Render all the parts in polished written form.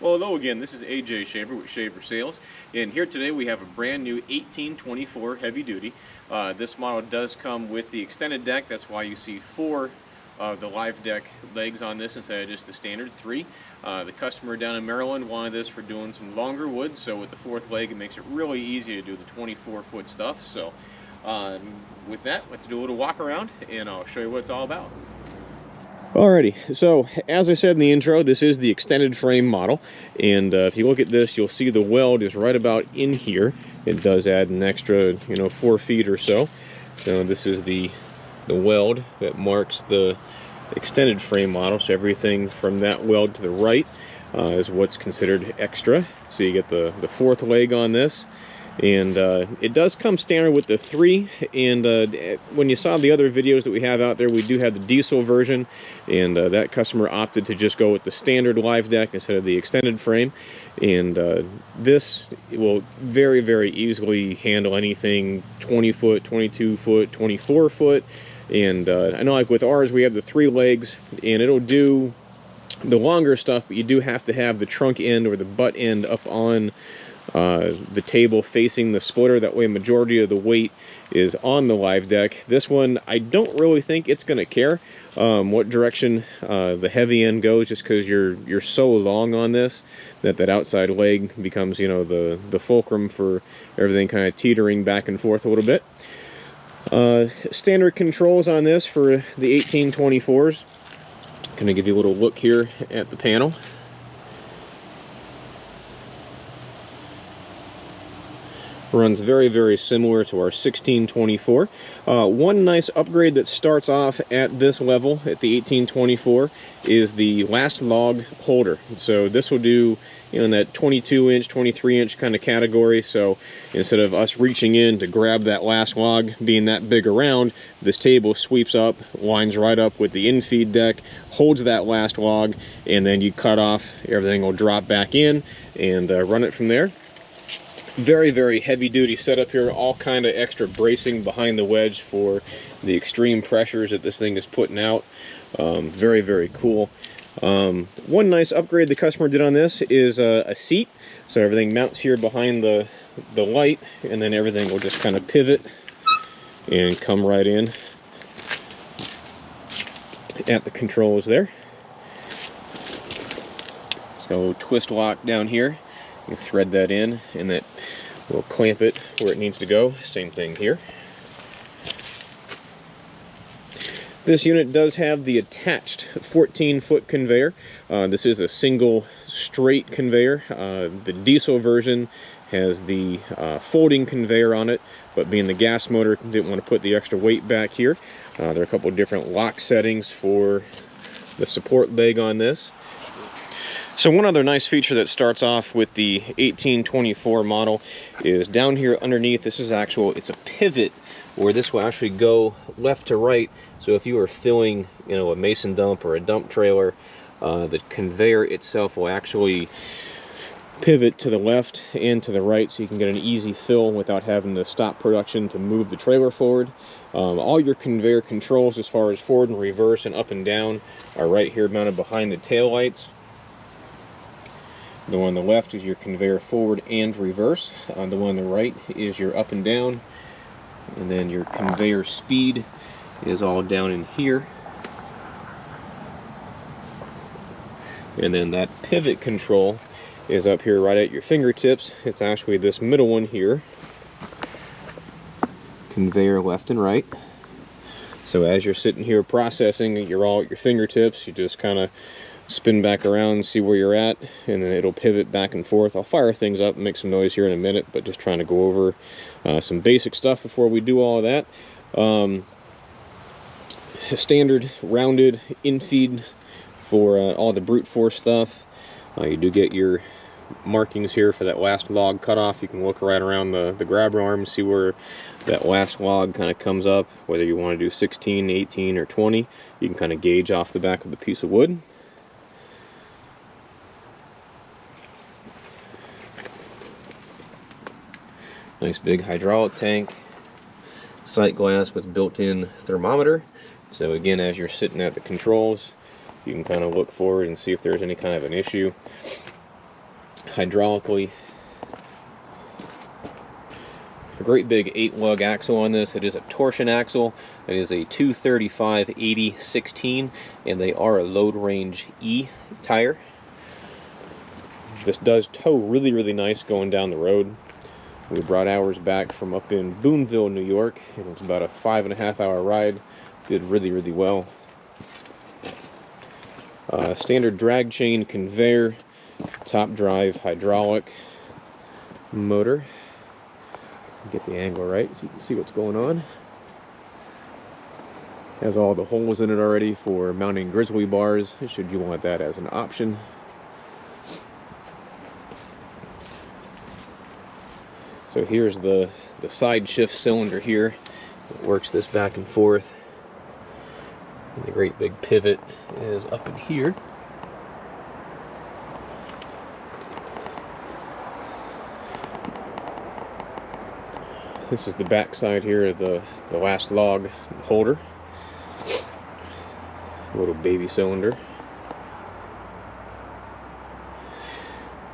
Well, hello again. This is AJ Shaver with Shaver Sales, and here today we have a brand new 1824 heavy duty. This model does come with the extended deck. That's why you see 4 of the live deck legs on this instead of just the standard 3. The customer down in Maryland wanted this for doing some longer wood, so with the 4th leg it makes it really easy to do the 24-foot stuff. So with that, let's do a little walk around and I'll show you what it's all about. Alrighty, so as I said in the intro, this is the extended frame model, and if you look at this, you'll see the weld is right about in here. It does add an extra, 4 feet or so. So this is the weld that marks the extended frame model. So everything from that weld to the right is what's considered extra. So you get the 4th leg on this. And it does come standard with the 3, and when you saw the other videos that we have out there, we do have the diesel version, and that customer opted to just go with the standard live deck instead of the extended frame. And this will very, very easily handle anything 20 foot, 22 foot, 24 foot. And I know, like with ours, we have the 3 legs, and it'll do the longer stuff, but you do have to have the trunk end or the butt end up on the table facing the splitter. That way majority of the weight is on the live deck. This one, I don't really think it's going to care what direction the heavy end goes, just because you're so long on this that outside leg becomes, the fulcrum for everything kind of teetering back and forth a little bit. Standard controls on this for the 1824s. Going to give you a little look here at the panel. Runs very, very similar to our 1624. One nice upgrade that starts off at this level at the 1824 is the last log holder. So this will do, in that 22-inch, 23-inch kind of category. So instead of us reaching in to grab that last log being that big around, this table sweeps up, lines right up with the infeed deck, holds that last log, and then you cut off, everything will drop back in and run it from there. Very, very heavy duty setup here, all kind of extra bracing behind the wedge for the extreme pressures that this thing is putting out. Very, very cool. One nice upgrade the customer did on this is a seat. So everything mounts here behind the light, and then everything will just kind of pivot and come right in at the controls there. It's got a little twist lock down here. You thread that in, and that will clamp it where it needs to go. Same thing here. This unit does have the attached 14-foot conveyor. This is a single straight conveyor. The diesel version has the folding conveyor on it, but being the gas motor, didn't want to put the extra weight back here. There are a couple of different lock settings for the support leg on this. So one other nice feature that starts off with the 1824 model is down here underneath. This is it's a pivot where this will actually go left to right. So if you are filling, a mason dump or a dump trailer, the conveyor itself will actually pivot to the left and to the right, so you can get an easy fill without having to stop production to move the trailer forward. All your conveyor controls as far as forward and reverse and up and down are right here mounted behind the tail lights. The one on the left is your conveyor forward and reverse. The one on the right is your up and down. And then your conveyor speed is all down in here. And then that pivot control is up here right at your fingertips. It's actually this middle one here. Conveyor left and right. So as you're sitting here processing, you're all at your fingertips. You just kind of spin back around, see where you're at, and then it'll pivot back and forth. I'll fire things up and make some noise here in a minute, but just trying to go over some basic stuff before we do all of that. Standard rounded infeed for all the brute force stuff. You do get your markings here for that last log cutoff. You can look right around the grabber arm and see where that last log kind of comes up, whether you want to do 16, 18, or 20. You can kind of gauge off the back of the piece of wood. Nice big hydraulic tank, sight glass with built-in thermometer. So again, as you're sitting at the controls, you can kind of look forward and see if there's any kind of an issue. hydraulically. A great big 8-lug axle on this. It is a torsion axle. It is a 235/80/16, and they are a load range E tire. This does tow really, really nice going down the road. We brought ours back from up in Boonville, New York. It was about a 5.5-hour ride. Did really, really well. Standard drag chain conveyor, top drive hydraulic motor. Get the angle right so you can see what's going on. Has all the holes in it already for mounting grizzly bars, should you want that as an option. So here's the side shift cylinder here. It works this back and forth. And the great big pivot is up in here. This is the back side here of the last log holder. Little baby cylinder.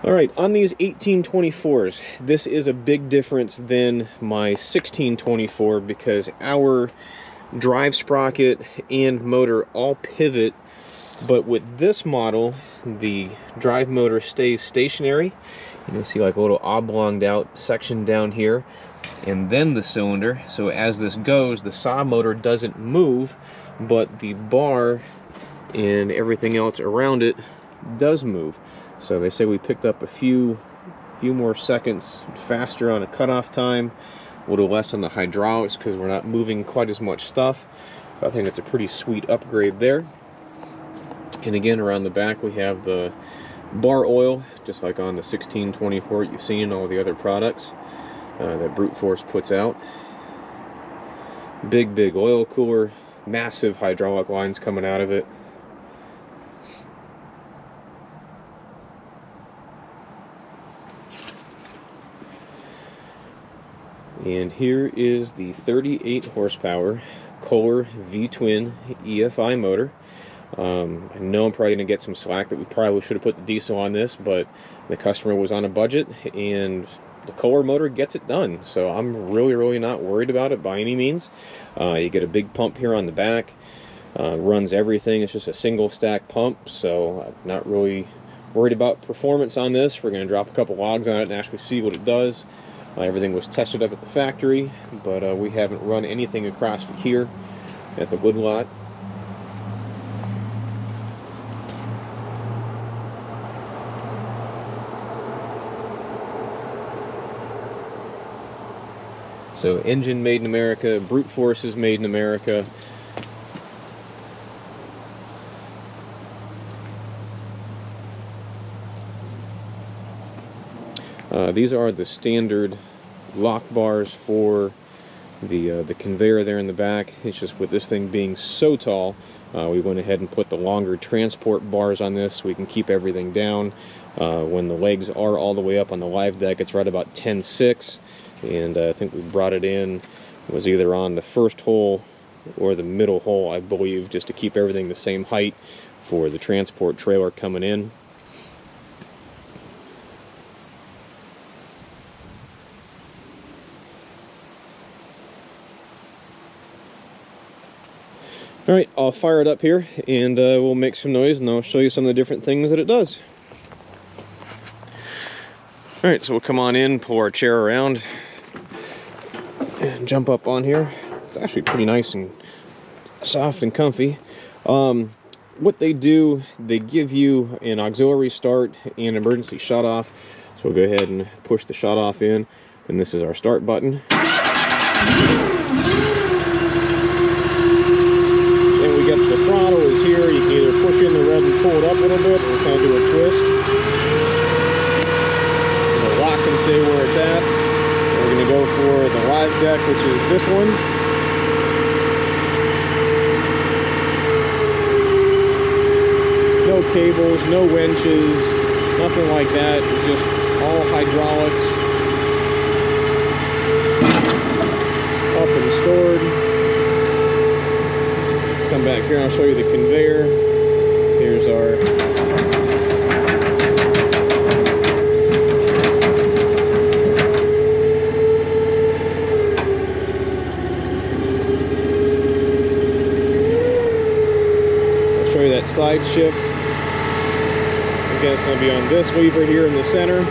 Alright, on these 1824s, this is a big difference than my 1624 because our drive sprocket and motor all pivot, but with this model, the drive motor stays stationary. You can see like a little oblonged out section down here, and then the cylinder. So as this goes, the saw motor doesn't move, but the bar and everything else around it does move. So they say we picked up a few more seconds faster on a cutoff time, a little less on the hydraulics because we're not moving quite as much stuff. So I think it's a pretty sweet upgrade there. And again, around the back we have the bar oil, just like on the 1624 you've seen in all the other products that Brute Force puts out. Big oil cooler, massive hydraulic lines coming out of it. And here is the 38 horsepower Kohler V-twin EFI motor. I know I'm probably going to get some slack that we probably should have put the diesel on this, but the customer was on a budget and the Kohler motor gets it done. So I'm really not worried about it by any means. You get a big pump here on the back, runs everything. It's just a single stack pump, so I'm not really worried about performance on this. We're going to drop a couple logs on it and actually see what it does. Everything was tested up at the factory, but we haven't run anything across here at the wood lot. So engine made in America, Brute Force is made in America. These are the standard lock bars for the conveyor there in the back. It's just with this thing being so tall, we went ahead and put the longer transport bars on this so we can keep everything down. When the legs are all the way up on the live deck, it's right about 10.6, and I think we brought it in, it was either on the first hole or the middle hole, I believe, just to keep everything the same height for the transport trailer coming in. Alright, I'll fire it up here and we'll make some noise and I'll show you some of the different things that it does. Alright, so we'll come on in, pull our chair around, and jump up on here. It's actually pretty nice and soft and comfy. What they do, they give you an auxiliary start and emergency shut off. So we'll go ahead and push the shut off in, and this is our start button. The throttle is here. You can either push in the red and pull it up a little bit, or kind of do a twist. The lock can stay where it's at. We're going to go for the live deck, which is this one. No cables, no winches, nothing like that. It's just all hydraulics. Up and stored. Come back here and I'll show you the conveyor. Here's our side shift. Again, it's going to be on this lever here in the center.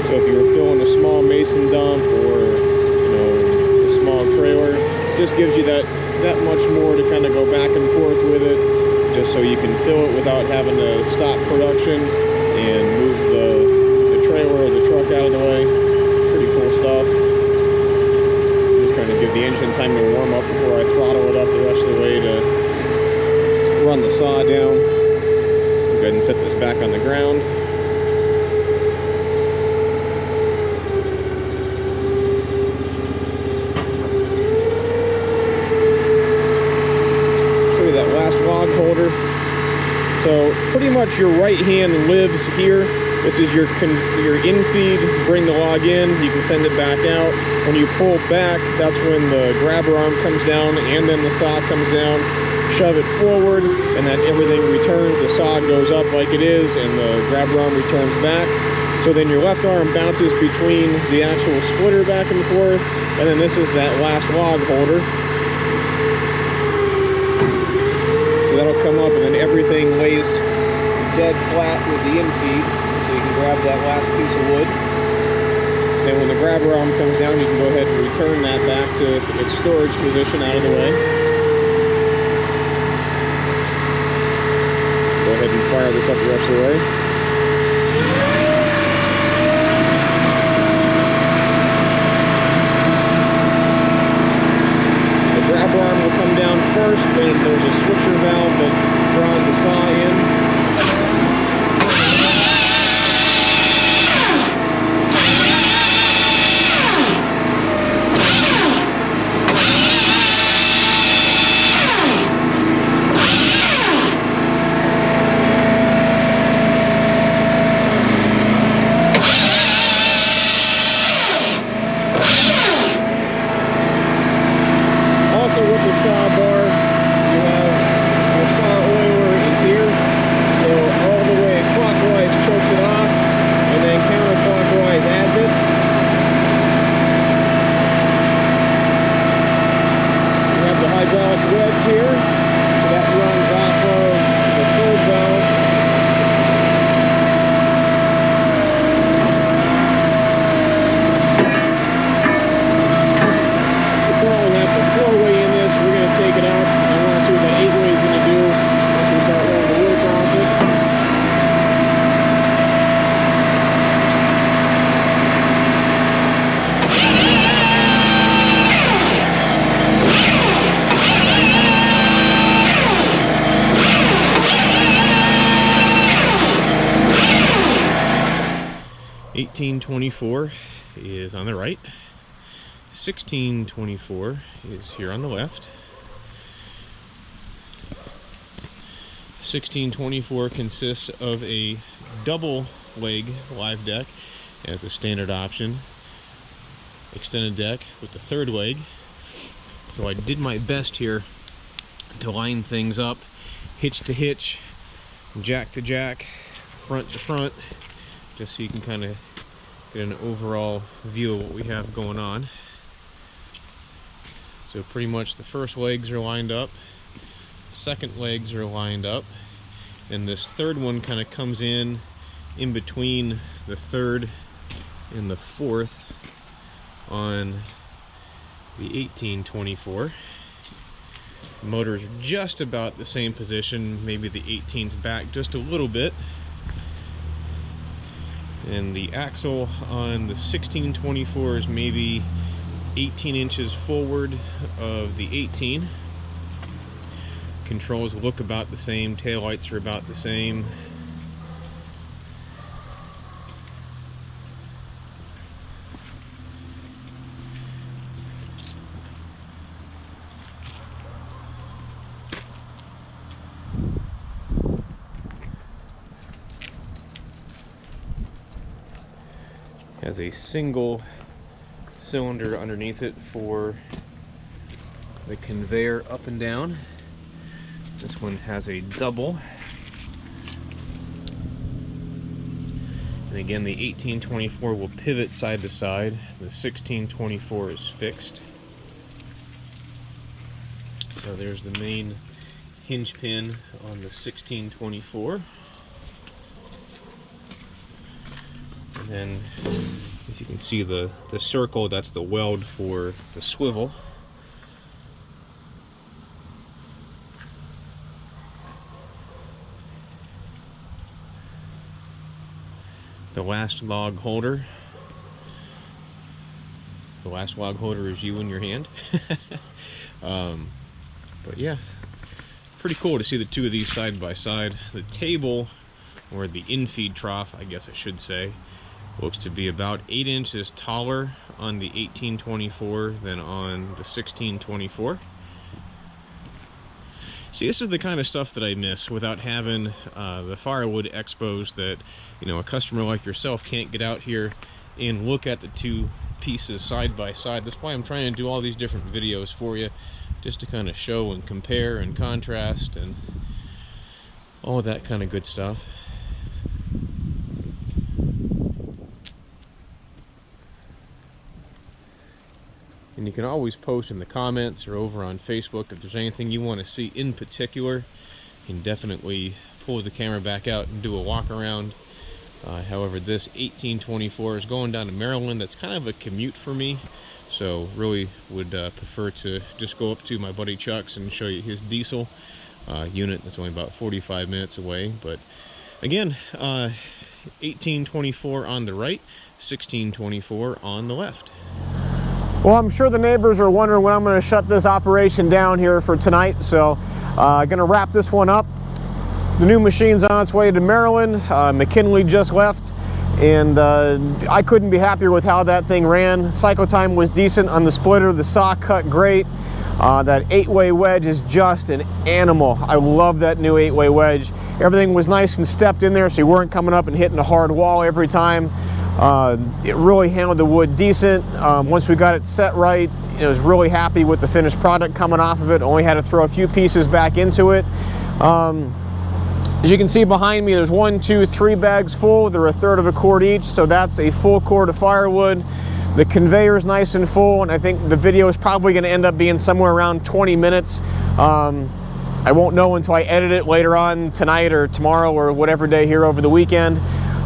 So if you were filling a small mason dump or, you know, a small trailer, just gives you that much more to kind of go back and forth with it, just so you can fill it without having to stop production and move the trailer or the truck out of the way. Pretty cool stuff. Just trying to give the engine time to warm up before I throttle it up the rest of the way to run the saw down. Go ahead and set this back on the ground. Log holder. So pretty much your right hand lives here. This is your in-feed. Bring the log in, you can send it back out. When you pull back, that's when the grabber arm comes down and then the saw comes down. Shove it forward and then everything returns. The saw goes up like it is and the grabber arm returns back. So then your left arm bounces between the actual splitter back and forth, and then this is that last log holder. That'll come up and then everything lays dead flat with the infeed, so you can grab that last piece of wood. Then when the grabber arm comes down, you can go ahead and return that back to its storage position out of the way. Go ahead and fire this up the rest of the way. Grabber arm will come down first, then there's a switcher valve that draws the saw in. Hydraulic wedge here, so that runs off of the third valve. We currently have the 4-way in this. We're going to take it out. I want to see what that 8-way is going to do once we start running the wood across it. $18.24 is on the right, $16.24 is here on the left. $16.24 consists of a double leg live deck as a standard option, extended deck with the third leg. So I did my best here to line things up, hitch to hitch, jack to jack, front to front, just so you can kind of get an overall view of what we have going on. So pretty much the first legs are lined up, second legs are lined up, and this third one kind of comes in between the third and the fourth on the 1824. The motor's just about the same position, maybe the 18's back just a little bit. And the axle on the 1624 is maybe 18 inches forward of the 18. Controls look about the same, taillights are about the same. Has a single cylinder underneath it for the conveyor up and down. This one has a double. And again, the 1824 will pivot side to side. The 1624 is fixed. So there's the main hinge pin on the 1624. And then if you can see the circle, that's the weld for the swivel. The last log holder. The last log holder is you in your hand. But yeah, pretty cool to see the two of these side by side. The table, or the infeed trough, I guess I should say, looks to be about 8 inches taller on the 1824 than on the 1624. See, this is the kind of stuff that I miss without having the firewood expos that, you know, a customer like yourself can't get out here and look at the two pieces side by side. That's why I'm trying to do all these different videos for you, just to kind of show and compare and contrast and all of that kind of good stuff. And you can always post in the comments or over on Facebook if there's anything you want to see in particular. You can definitely pull the camera back out and do a walk around. However, this 1824 is going down to Maryland. That's kind of a commute for me, so really would prefer to just go up to my buddy Chuck's and show you his diesel unit. That's only about 45 minutes away. But again, 1824 on the right, 1624 on the left. Well, I'm sure the neighbors are wondering when I'm going to shut this operation down here for tonight, so I'm going to wrap this one up. The new machine's on its way to Maryland. McKinley just left, and I couldn't be happier with how that thing ran. Cycle time was decent on the splitter. The saw cut great. That 8-way wedge is just an animal. I love that new 8-way wedge. Everything was nice and stepped in there, so you weren't coming up and hitting a hard wall every time. It really handled the wood decent. Once we got it set right, I was really happy with the finished product coming off of it. Only had to throw a few pieces back into it. As you can see behind me, there's 1, 2, 3 bags full. They're 1/3 of a cord each, so that's a full cord of firewood. The conveyor is nice and full, and I think the video is probably going to end up being somewhere around 20 minutes. I won't know until I edit it later on tonight or tomorrow or whatever day here over the weekend.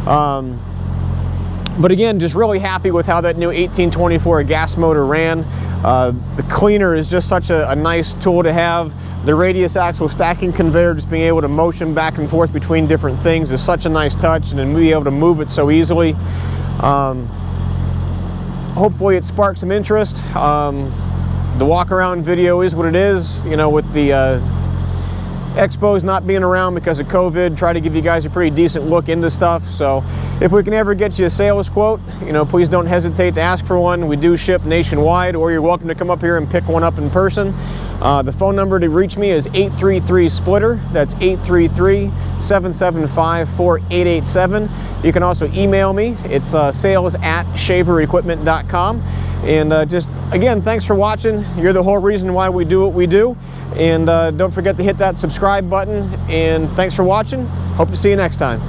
But again, just really happy with how that new 1824 gas motor ran. The cleaner is just such a nice tool to have. The radius axle stacking conveyor, just being able to motion back and forth between different things is such a nice touch, and then be able to move it so easily. Hopefully it sparked some interest. The walk around video is what it is, you know, with the expos not being around because of COVID. Try to give you guys a pretty decent look into stuff. So if we can ever get you a sales quote, you know, please don't hesitate to ask for one. We do ship nationwide, or you're welcome to come up here and pick one up in person. The phone number to reach me is 833-SPLITTER. That's 833-775-4887. You can also email me. It's sales@shaverequipment.com. And just, again, thanks for watching. You're the whole reason why we do what we do. And don't forget to hit that subscribe button. And thanks for watching. Hope to see you next time.